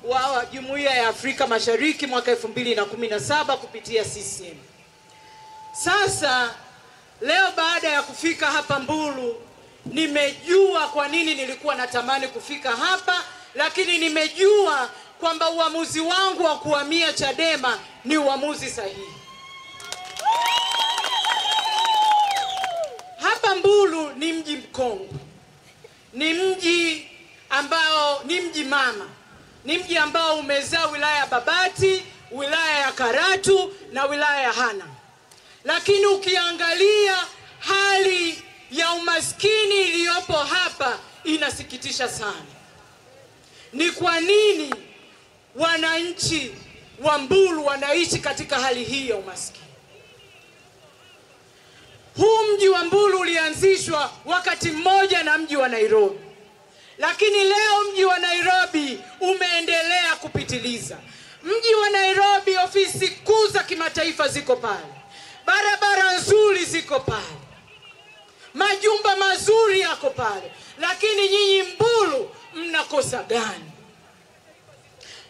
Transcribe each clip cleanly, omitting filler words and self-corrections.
wa Jumuiya ya Afrika Mashariki mwaka 2017 kupitia CCM. Sasa leo baada ya kufika hapa Mbulu, nimejua kwa nini nilikuwa natamani kufika hapa, lakini nimejua kwamba uamuzi wangu wa kuhamia Chadema ni uamuzi sahihi. Hapa Mbulu ni mji mkongwe, ni mji ambao ni mji mama, ni mji ambao umezaa wilaya ya Babati, wilaya ya Karatu na wilaya ya Hanang'. Lakini ukiangalia hali ya umaskini iliyopo hapa inasikitisha sana. Ni kwa nini wananchi wa Mbulu wanaishi katika hali hii ya umaskini? Huu mji wa Mbulu ulianzishwa wakati mmoja na mji wa Nairobi. Lakini leo mji wa Nairobi umeendelea kupitiliza. Mji wa Nairobi, ofisi kuu za kimataifa ziko pale, barabara nzuri ziko pale, majumba mazuri yako pale, lakini nyinyi Mbulu mnakosa gani?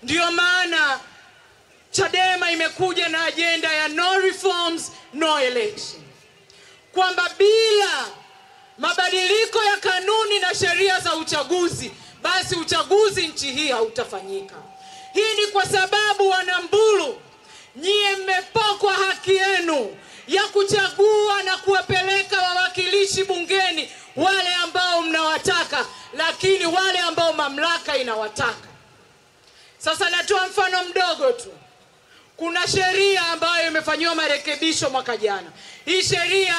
Ndio maana Chadema imekuja na ajenda ya no reforms, no election, kwamba bila mabadiliko ya kanuni na sheria za uchaguzi, basi uchaguzi nchi hii hautafanyika. Hii ni kwa sababu wana Mbulu, nyie mmepokwa haki yenu ya kuchagua na kuwapeleka wawakilishi bungeni wale ambao mnawataka, lakini wale ambao mamlaka inawataka. Sasa natoa mfano mdogo tu. Kuna sheria ambayo imefanywa marekebisho mwaka jana. Hii sheria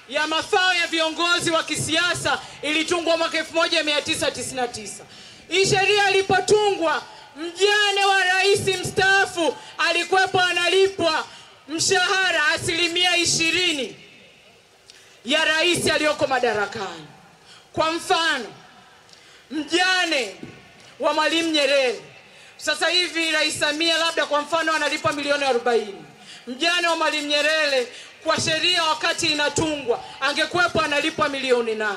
ya mafao ya viongozi wa kisiasa ilitungwa mwaka 1999. Hii sheria ilipotungwa, mjane wa rais mstaafu alikuwepo analipwa mshahara 20% ya rais aliyoko madarakani. Kwa mfano, mjane wa Mwalimu Nyerere sasa hivi Rais Samia labda kwa mfano analipwa milioni 40. Mjane wa Mwalimu Nyerere kwa sheria wakati inatungwa angekuwepo analipwa milioni 8.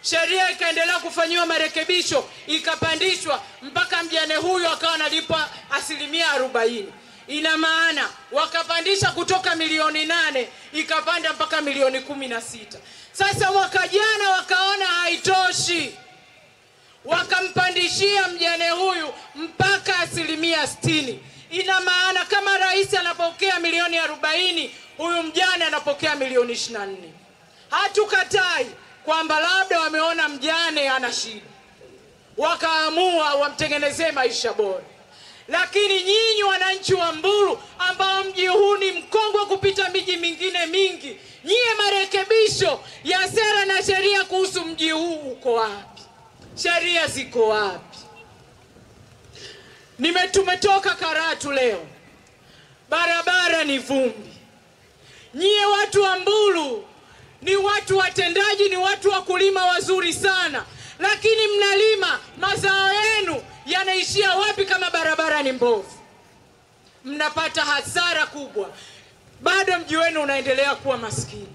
Sheria ikaendelea kufanyiwa marekebisho, ikapandishwa mpaka mjane huyo akawa analipwa 40%. Ina maana wakapandisha kutoka milioni 8 ikapanda mpaka milioni 16. Sasa mwaka jana wakaona haitoshi, wakampandishia mjane huyu mpaka 60%. Ina maana kama rais anapokea milioni 40, huyu mjane anapokea milioni 24. Hatukatai kwamba labda wameona mjane ana shida, wakaamua wamtengenezee maisha bora. Lakini nyinyi wananchi wa Mbulu ambao mji huu ni mkongwe kupita miji mingine mingi, nyie marekebisho ya sera na sheria kuhusu mji huu uko wapi? Sheria ziko wapi? Tumetoka Karatu leo, barabara ni vumbi. Nyie watu wa Mbulu ni watu watendaji, ni watu wakulima wazuri sana, lakini mnalima, mazao yenu yanaishia wapi kama barabara ni mbovu? Mnapata hasara kubwa. Bado mji wenu unaendelea kuwa maskini.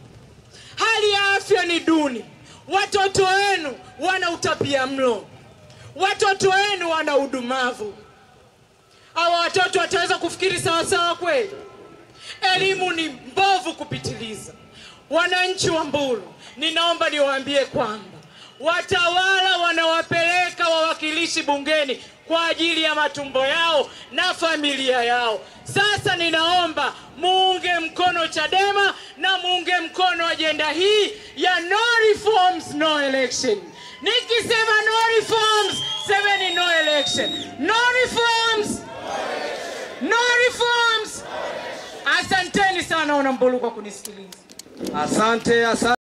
Hali ya afya ni duni. Watoto wenu wana utapiamlo. Watoto wenu wana udumavu. Hawa watoto wataweza kufikiri sawa sawa kweli? Elimu ni mbovu kupitiliza. Wananchi wa Mbulu, ninaomba niwaambie kwamba watawala wanawapeleka wawakilishi bungeni kwa ajili ya matumbo yao na familia yao. Sasa ninaomba muunge mkono Chadema na muunge mkono ajenda hii ya no reforms, no election. Nikisema no reforms, semeni no election. No reforms, no reforms. Asanteni sana wana Mbulu kwa kunisikiliza. Asante.